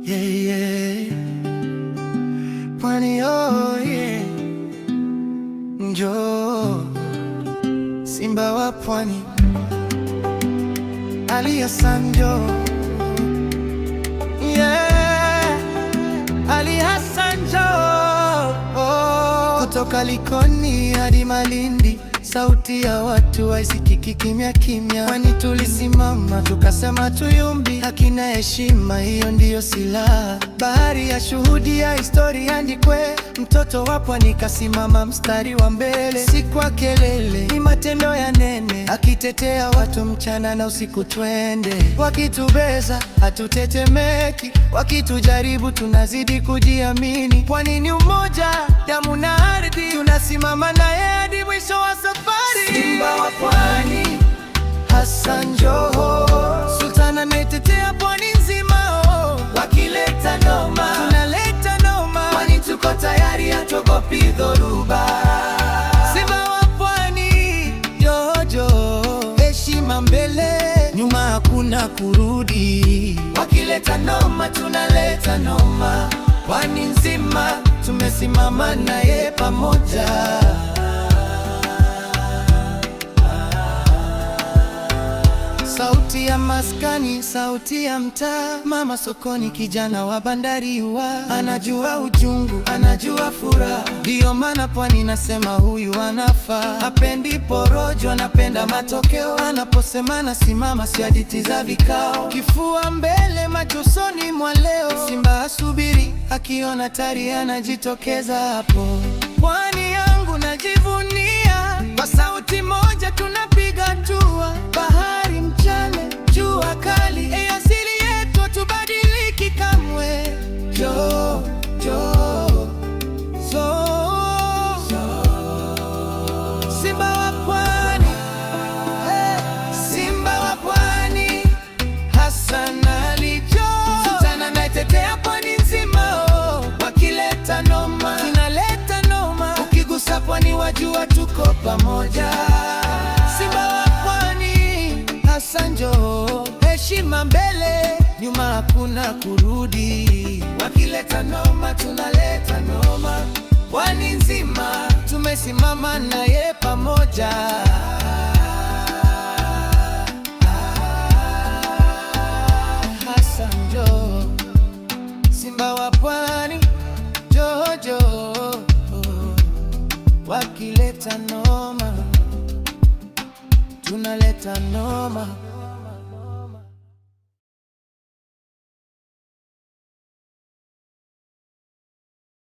Yeah, yeah. Pwani, oh yeah. Njoo Simba wa Pwani, Ali Hassan njoo. Yeah. Ali Hassan njoo. Kutoka Likoni hadi Malindi, sauti ya watu haisikiki kimya kimya. Kwani tulisimama tukasema tuyumbi, haki na heshima, hiyo ndiyo silaha. Bahari ya shuhudia, historia andikwe. Mtoto wa Pwani kasimama mstari wa mbele, si kwa kelele, ni matendo ya nene, akitetea watu mchana na usiku. Twende, wakitubeza hatutetemeki, wakitujaribu tunazidi kujiamini. Pwani ni umoja, damu na ardhi, tunasimama naye hadi mwisho wa safari. Simba wa Pwani, Hassan njoo. Sultan anayetetea Pwani nzima, wakileta noma tunaleta noma. Pwani tuko tayari, hatuogopi dhoruba. Simba wa Pwani, jojo, heshima mbele, nyuma hakuna kurudi. Wakileta noma tunaleta noma. Pwani nzima tumesimama naye pamoja. Sauti ya maskani, sauti ya mtaa, mama sokoni, kijana wa bandari anajua uchungu, anajua furaha. Ndio maana Pwani nasema huyu anafaa. Hapendi porojo, anapenda matokeo. Anaposema nasimama, si hadithi za vikao. Kifua mbele, macho usoni mwa leo. Simba asubiri, akiona tari anajitokeza hapo. Pwani yangu najivunia, kwa sauti moja tunapiga hatua. Bahari mchana, jua kali, asili yetu hatubadiliki kamwe. Jo, jo, so, Simba wa Pwani, Simba wa Pwani, Hassan Ali njoo. Sultan anayetetea Pwani nzima, wakileta noma tunaleta noma. Ukigusa Pwani wajua tuko pamoja. Simba wa Pwani, Hassan njoo. Heshima mbele, nyuma hakuna kurudi. Wakileta noma tunaleta noma. Pwani nzima tumesimama naye pamoja. Hassan njoo. Simba wa Pwani, jojo, wakileta noma tunaleta noma.